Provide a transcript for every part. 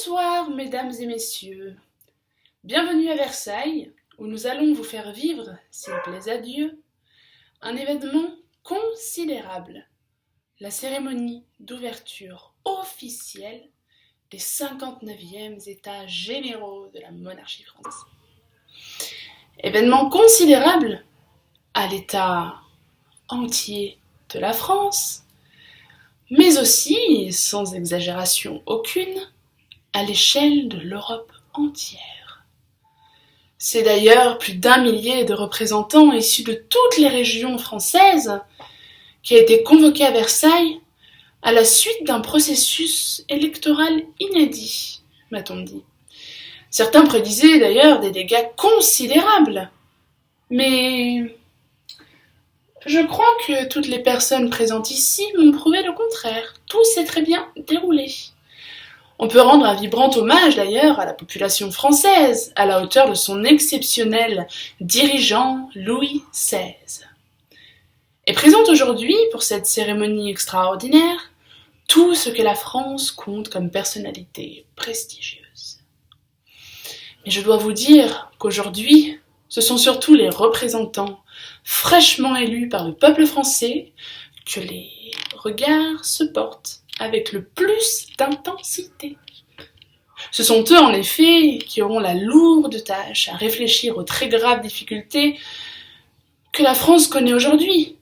Bonsoir, mesdames et messieurs. Bienvenue à Versailles, où nous allons vous faire vivre, s'il plaise à Dieu, un événement considérable, la cérémonie d'ouverture officielle des 59e États généraux de la monarchie française. Événement considérable à l'état entier de la France, mais aussi, sans exagération aucune, à l'échelle de l'Europe entière. C'est d'ailleurs plus d'1 millier de représentants issus de toutes les régions françaises qui a été convoqué à Versailles à la suite d'un processus électoral inédit, m'a-t-on dit. Certains prédisaient d'ailleurs des dégâts considérables, mais je crois que toutes les personnes présentes ici m'ont prouvé le contraire. Tout s'est très bien déroulé. On peut rendre un vibrant hommage d'ailleurs à la population française, à la hauteur de son exceptionnel dirigeant Louis XVI. Et présente aujourd'hui, pour cette cérémonie extraordinaire, tout ce que la France compte comme personnalité prestigieuse. Mais je dois vous dire qu'aujourd'hui, ce sont surtout les représentants fraîchement élus par le peuple français que les regards se portent avec le plus d'intensité. Ce sont eux, en effet, qui auront la lourde tâche à réfléchir aux très graves difficultés que la France connaît aujourd'hui.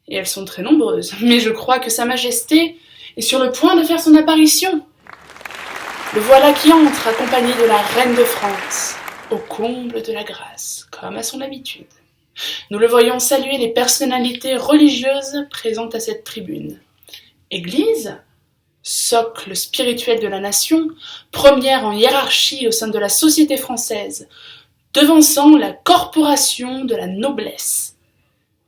Et elles sont très nombreuses, mais je crois que Sa Majesté est sur le point de faire son apparition. Le voilà qui entre, accompagné de la Reine de France, au comble de la grâce, comme à son habitude. Nous le voyons saluer les personnalités religieuses présentes à cette tribune. Église, socle spirituel de la nation, première en hiérarchie au sein de la société française, devançant la corporation de la noblesse,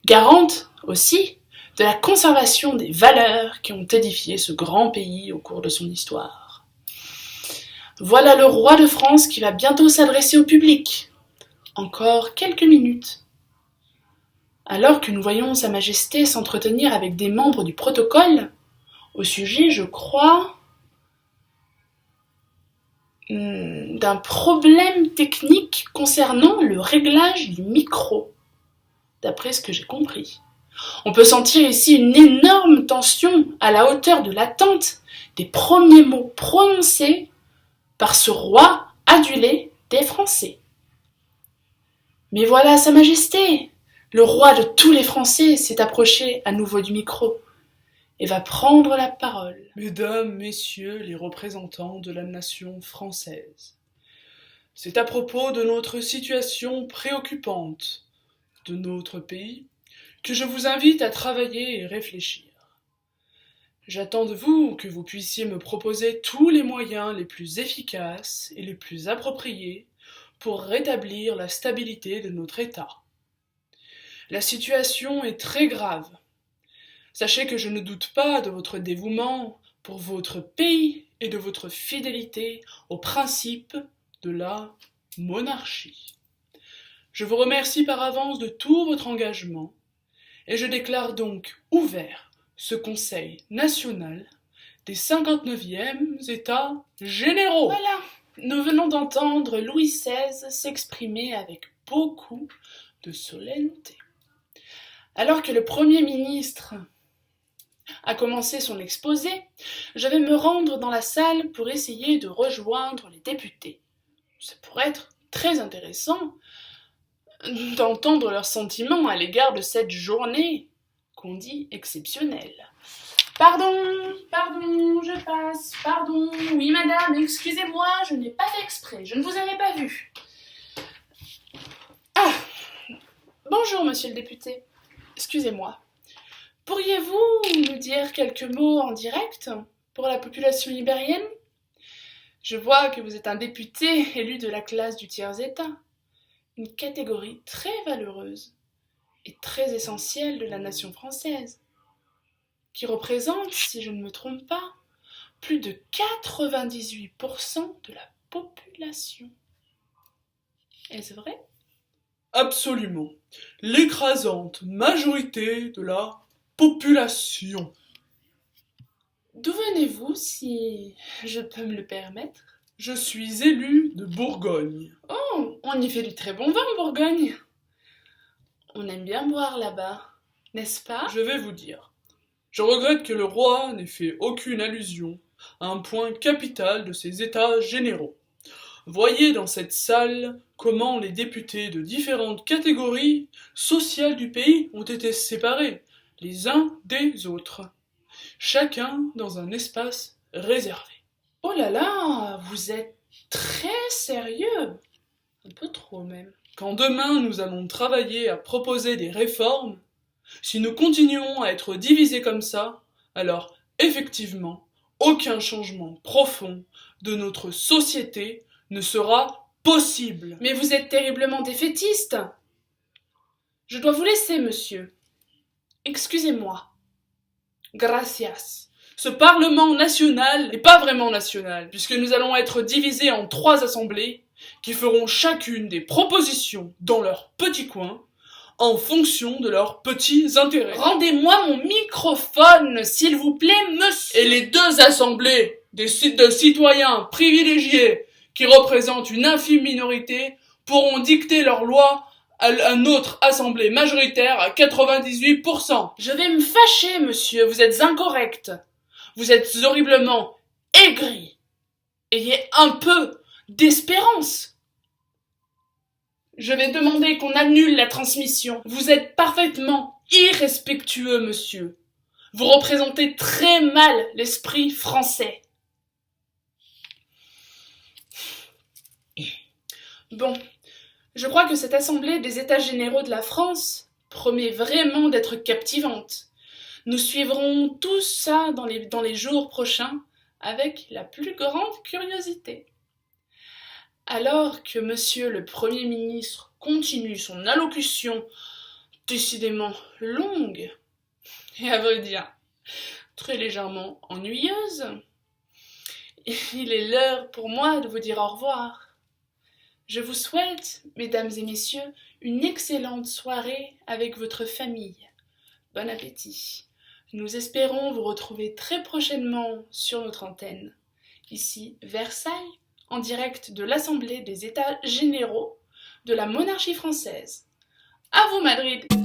garante aussi de la conservation des valeurs qui ont édifié ce grand pays au cours de son histoire. Voilà le roi de France qui va bientôt s'adresser au public. Encore quelques minutes. Alors que nous voyons Sa Majesté s'entretenir avec des membres du protocole, au sujet, je crois, d'un problème technique concernant le réglage du micro, d'après ce que j'ai compris. On peut sentir ici une énorme tension à la hauteur de l'attente des premiers mots prononcés par ce roi adulé des Français. Mais voilà Sa Majesté, le roi de tous les Français, s'est approché à nouveau du micro et va prendre la parole. Mesdames, Messieurs les représentants de la nation française, c'est à propos de notre situation préoccupante de notre pays que je vous invite à travailler et réfléchir. J'attends de vous que vous puissiez me proposer tous les moyens les plus efficaces et les plus appropriés pour rétablir la stabilité de notre État. La situation est très grave. Sachez que je ne doute pas de votre dévouement pour votre pays et de votre fidélité aux principes de la monarchie. Je vous remercie par avance de tout votre engagement et je déclare donc ouvert ce Conseil national des 59e États généraux. Voilà, nous venons d'entendre Louis XVI s'exprimer avec beaucoup de solennité. Alors que le Premier ministre a commencé son exposé, je vais me rendre dans la salle pour essayer de rejoindre les députés. Ça pourrait être très intéressant d'entendre leurs sentiments à l'égard de cette journée qu'on dit exceptionnelle. Pardon, je passe, pardon, oui madame, excusez-moi, je n'ai pas fait exprès, je ne vous avais pas vu. Ah, bonjour monsieur le député, excusez-moi. Pourriez-vous nous dire quelques mots en direct pour la population ibérienne? Je vois que vous êtes un député élu de la classe du tiers-état, une catégorie très valeureuse et très essentielle de la nation française, qui représente, si je ne me trompe pas, plus de 98% de la population. Est-ce vrai? Absolument. L'écrasante majorité de la population. D'où venez-vous, si je peux me le permettre? Je suis élu de Bourgogne. Oh, on y fait du très bon vin en Bourgogne. On aime bien boire là-bas, n'est-ce pas? Je vais vous dire. Je regrette que le roi n'ait fait aucune allusion à un point capital de ses états généraux. Voyez dans cette salle comment les députés de différentes catégories sociales du pays ont été séparés les uns des autres, chacun dans un espace réservé. Oh là là, vous êtes très sérieux. Un peu trop même. Quand demain nous allons travailler à proposer des réformes, si nous continuons à être divisés comme ça, alors effectivement, aucun changement profond de notre société ne sera possible. Mais vous êtes terriblement défaitiste. Je dois vous laisser, monsieur. Excusez-moi. Gracias. Ce Parlement national n'est pas vraiment national, puisque nous allons être divisés en 3 assemblées qui feront chacune des propositions dans leur petit coin en fonction de leurs petits intérêts. Rendez-moi mon microphone, s'il vous plaît, monsieur. Et les 2 assemblées de citoyens privilégiés qui représentent une infime minorité pourront dicter leurs lois à notre assemblée majoritaire à 98%. Je vais me fâcher, monsieur, vous êtes incorrect. Vous êtes horriblement aigri. Ayez un peu d'espérance. Je vais demander qu'on annule la transmission. Vous êtes parfaitement irrespectueux, monsieur. Vous représentez très mal l'esprit français. Bon, je crois que cette assemblée des États généraux de la France promet vraiment d'être captivante. Nous suivrons tout ça dans les jours prochains avec la plus grande curiosité. Alors que monsieur le Premier ministre continue son allocution décidément longue et à vrai dire très légèrement ennuyeuse, il est l'heure pour moi de vous dire au revoir. Je vous souhaite, mesdames et messieurs, une excellente soirée avec votre famille. Bon appétit. Nous espérons vous retrouver très prochainement sur notre antenne. Ici, Versailles, en direct de l'Assemblée des États généraux de la monarchie française. À vous, Madrid!